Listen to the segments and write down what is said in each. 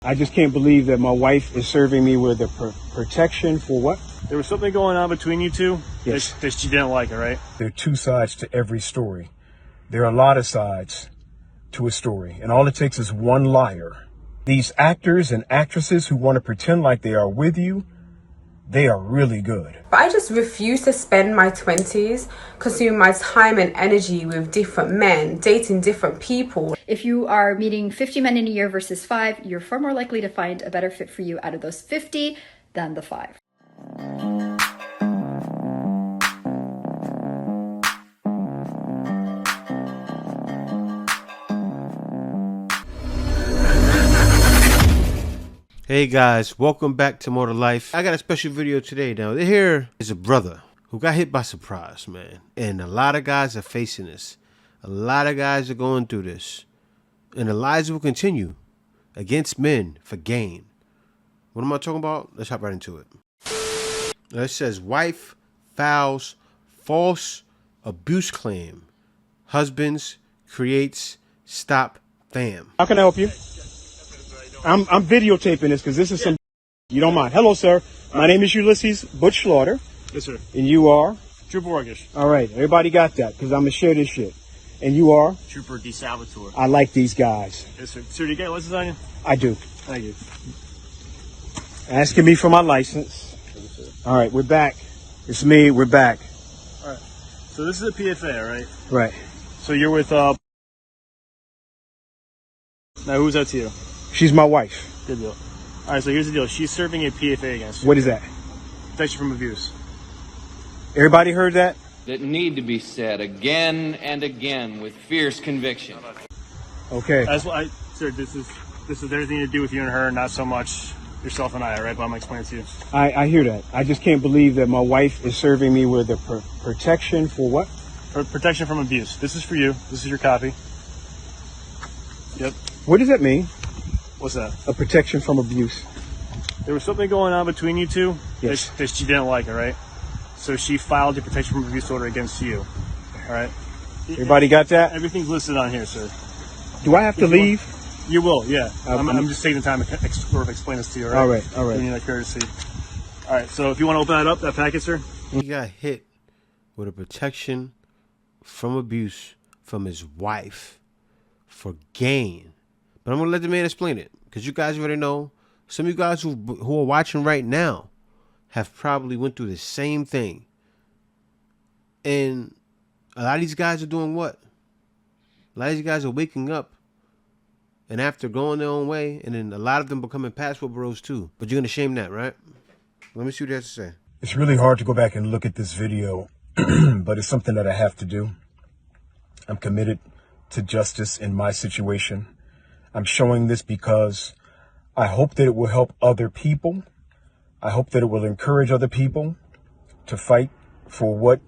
I just can't believe that my wife is serving me with a protection for what? There was something going on between you two. Yes. That she didn't like, right? There are two sides to every story. There are a lot of sides to a story, and all it takes is one liar. These actors and actresses who want to pretend like they are with you, they are really good. But I just refuse to spend my 20s consuming my time and energy with different men, dating different people. If you are meeting 50 men in a year versus 5, you're far more likely to find a better fit for you out of those 50 than the 5. Hey guys, welcome back to More to Life. I got a special video today. Now, here is a brother who got hit by surprise, man. And a lot of guys are facing this. A lot of guys are going through this. And the lies will continue against men for gain. What am I talking about? Let's hop right into it. Now, it says, wife files false abuse claim. Husbands creates stop fam. How can I help you? I'm videotaping this because this is some. You don't mind. Hello, sir. My name is Ulysses Butch Slaughter. Yes, sir. And you are? Trooper Orgish. All right. Everybody got that because I'm going to share this shit. And you are? Trooper DeSalvatore. I like these guys. Yes, sir. Sir, do you get a license on you? I do. Thank you. Asking me for my license. All right. We're back. It's me. We're back. All right. So this is a PFA, right? Right. So you're with, now who's that to you? She's my wife. Good deal. All right, so here's the deal. She's serving a PFA against you. What is that? Protection from abuse. Everybody heard that? That need to be said again and again with fierce conviction. Okay. Sir, this is everything to do with you and her, not so much yourself and I, right? But I'm going to explain it to you. I hear that. I just can't believe that my wife is serving me with a protection for what? Protection from abuse. This is for you. This is your copy. Yep. What does that mean? What's that? A protection from abuse. There was something going on between you two. Yes. That she didn't like, all right? So she filed a protection from abuse order against you. All right? Everybody got that? Everything's listed on here, sir. Do I have to leave? You will, yeah. I'm just taking the time to explain this to you, all right? All right. Giving you that courtesy. All right, so if you want to open that up, that packet, sir. He got hit with a protection from abuse from his wife for gain. But I'm going to let the man explain it because you guys already know. Some of you guys who are watching right now have probably went through the same thing. And a lot of these guys are doing what? A lot of these guys are waking up and after going their own way, and then a lot of them becoming passport bros too. But you're going to shame that, right? Let me see what he has to say. It's really hard to go back and look at this video, but it's something that I have to do. I'm committed to justice in my situation. I'm showing this because I hope that it will help other people. I hope that it will encourage other people to fight for what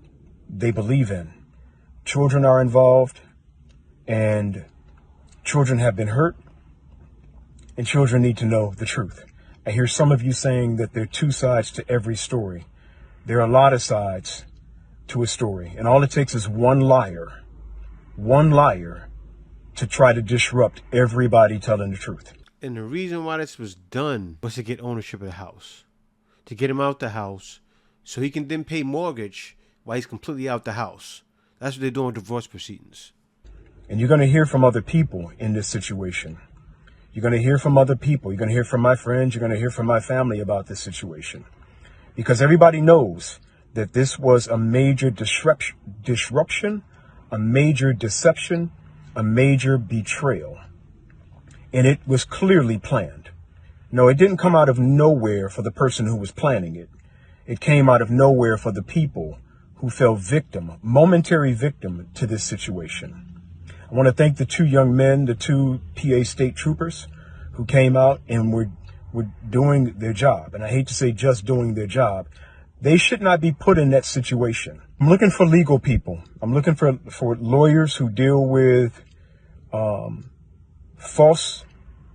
they believe in. Children are involved, and children have been hurt, and children need to know the truth. I hear some of you saying that there are two sides to every story. There are a lot of sides to a story, and all it takes is one liar to try to disrupt everybody telling the truth. And the reason why this was done was to get ownership of the house. To get him out the house so he can then pay mortgage while he's completely out the house. That's what they do in divorce proceedings. And you're going to hear from other people in this situation. You're going to hear from other people. You're going to hear from my friends. You're going to hear from my family about this situation. Because everybody knows that this was a major disruption, a major deception, a major betrayal. And it was clearly planned. No, it didn't come out of nowhere for the person who was planning it. It came out of nowhere for the people who fell victim, momentary victim to this situation. I want to thank the two young men, the two PA state troopers who came out and were doing their job. And I hate to say just doing their job. They should not be put in that situation. I'm looking for legal people. I'm looking for lawyers who deal with false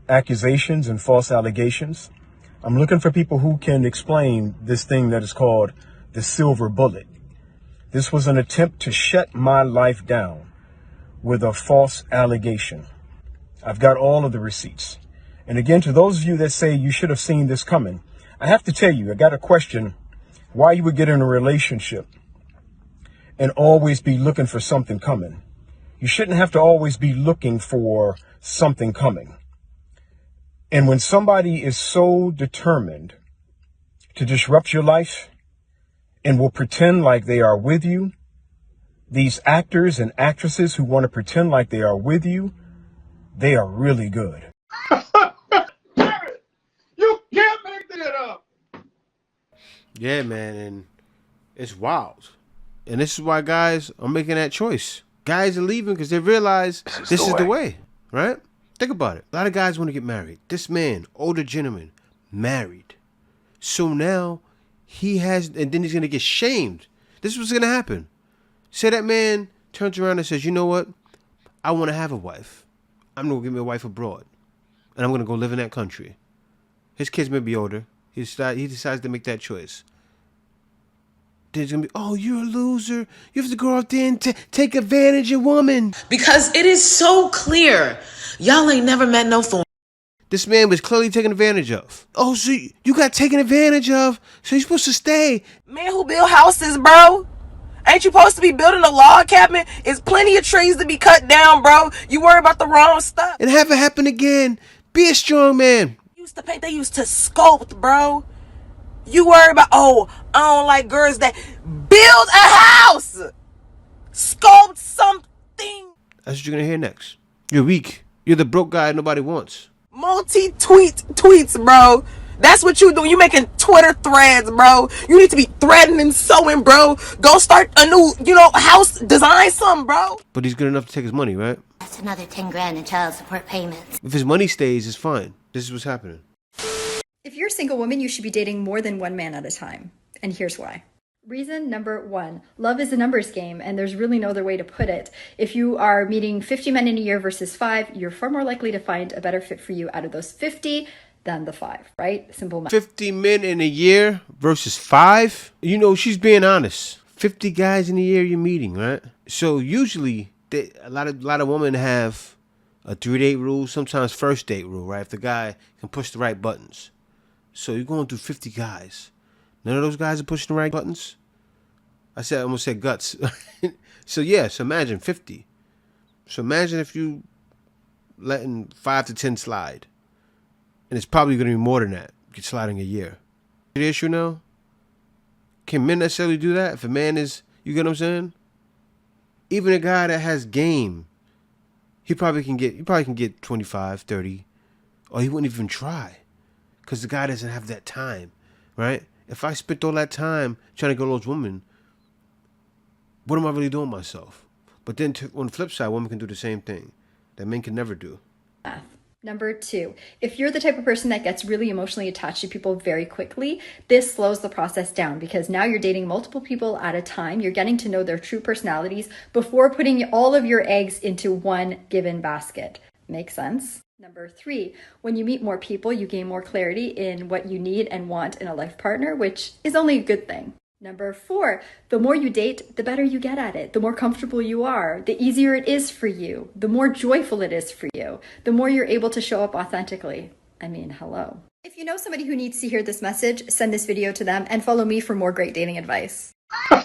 accusations and false allegations. I'm looking for people who can explain this thing that is called the silver bullet. This was an attempt to shut my life down with a false allegation. I've got all of the receipts. And again, to those of you that say you should have seen this coming, I have to tell you, I got to question why you would get in a relationship and always be looking for something coming. You shouldn't have to always be looking for something coming. And when somebody is so determined to disrupt your life and will pretend like they are with you, these actors and actresses who want to pretend like they are with you, they are really good. You can't make that up. Yeah, man, and it's wild. And this is why guys are making that choice. Guys are leaving because they realize this is the way, right? Think about it. A lot of guys want to get married. This man, older gentleman, married. So now he has, and then he's going to get shamed. This is what's going to happen. Say that man turns around and says, you know what? I want to have a wife. I'm going to get me a wife abroad. And I'm going to go live in that country. His kids may be older. He decides to make that choice. Then it's going to be, oh, you're a loser. You have to go out there and take advantage of women. Because it is so clear. Y'all ain't never met no fool. This man was clearly taken advantage of. Oh, so you got taken advantage of, so you're supposed to stay. Man who build houses, bro. Ain't you supposed to be building a log cabin? It's plenty of trees to be cut down, bro. You worry about the wrong stuff. And have it happen again. Be a strong man. They used to sculpt, bro. You worry about, oh, I don't like girls that build a house. Sculpt something. That's what you're going to hear next. You're weak. You're the broke guy nobody wants. Tweets, bro. That's what you do. You making Twitter threads, bro. You need to be threading and sewing, bro. Go start a new, house, design something, bro. But he's good enough to take his money, right? That's another 10 grand in child support payments. If his money stays, it's fine. This is what's happening. If you're a single woman, you should be dating more than one man at a time. And here's why. Reason number 1, love is a numbers game, and there's really no other way to put it. If you are meeting 50 men in a year versus 5, you're far more likely to find a better fit for you out of those 50 than the 5, right? Simple math. 50 men in a year versus 5? She's being honest. 50 guys in a year you're meeting, right? So usually, a lot of women have a 3-date rule, sometimes first date rule, right? If the guy can push the right buttons. So you're going through 50 guys. None of those guys are pushing the right buttons? I almost said guts. So imagine 50. So imagine if you letting 5 to 10 slide. And it's probably going to be more than that. Get sliding a year. The issue now? Can men necessarily do that? If a man is, you get what I'm saying? Even a guy that has game, he probably can get 25, 30, or he wouldn't even try. Because the guy doesn't have that time, right? If I spent all that time trying to go to those women, what am I really doing myself? But then on the flip side, women can do the same thing that men can never do. Number 2, if you're the type of person that gets really emotionally attached to people very quickly, this slows the process down because now you're dating multiple people at a time. You're getting to know their true personalities before putting all of your eggs into one given basket. Make sense? Number 3, when you meet more people, you gain more clarity in what you need and want in a life partner, which is only a good thing. Number 4, the more you date, the better you get at it. The more comfortable you are, the easier it is for you, the more joyful it is for you, the more you're able to show up authentically. I mean, hello. If you know somebody who needs to hear this message, send this video to them and follow me for more great dating advice. You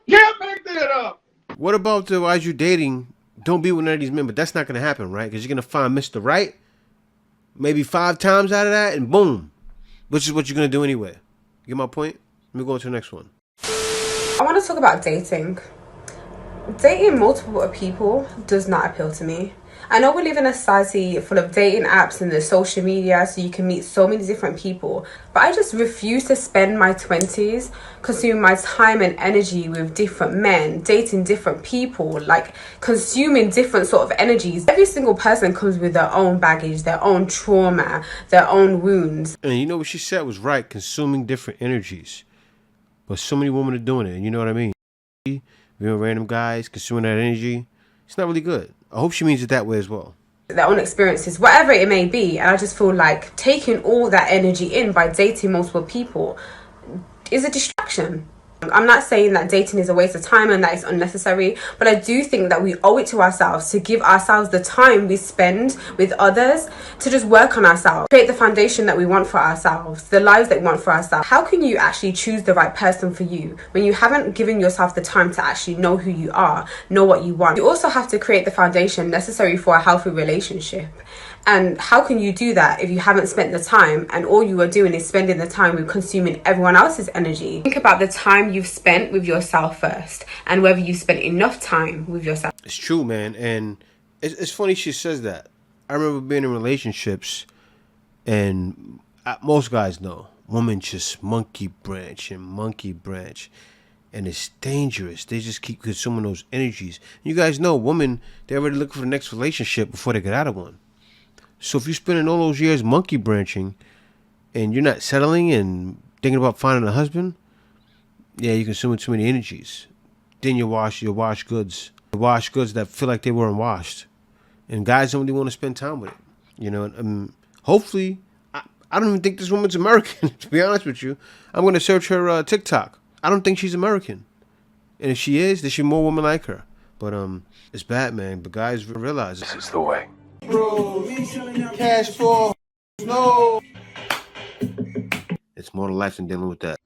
can't make that up. What about as you're dating, don't be with none of these men, but that's not going to happen, right? Because you're going to find Mr. Right maybe 5 times out of that, and boom, which is what you're going to do anyway. You get my point? Let me go on to the next one. I want to talk about dating. Dating multiple people does not appeal to me. I know we live in a society full of dating apps and the social media, so you can meet so many different people, but I just refuse to spend my 20s consuming my time and energy with different men, dating different people, like consuming different sort of energies. Every single person comes with their own baggage, their own trauma, their own wounds. And you know what she said was right, consuming different energies. But so many women are doing it, and you know what I mean? Being random guys, consuming that energy, it's not really good. I hope she means it that way as well. Their own experiences, whatever it may be, and I just feel like taking all that energy in by dating multiple people is a distraction. I'm not saying that dating is a waste of time and that it's unnecessary, but I do think that we owe it to ourselves to give ourselves the time we spend with others to just work on ourselves, create the foundation that we want for ourselves, the lives that we want for ourselves. How can you actually choose the right person for you when you haven't given yourself the time to actually know who you are, know what you want? You also have to create the foundation necessary for a healthy relationship. And how can you do that if you haven't spent the time and all you are doing is spending the time with consuming everyone else's energy? Think about the time you've spent with yourself first and whether you've spent enough time with yourself. It's true, man. And it's funny she says that. I remember being in relationships, and most guys know women just monkey branch, and it's dangerous. They just keep consuming those energies. You guys know women, they're already looking for the next relationship before they get out of one. So if you're spending all those years monkey branching and you're not settling and thinking about finding a husband, yeah, you're consuming too many energies. Then you wash goods. You wash goods that feel like they weren't washed. And guys don't really want to spend time with it. You know, hopefully, I don't even think this woman's American, to be honest with you. I'm going to search her TikTok. I don't think she's American. And if she is, there should be more women like her. But it's bad, man. But guys realize this is the way. Bro, cash for no. It's more to life than dealing with that.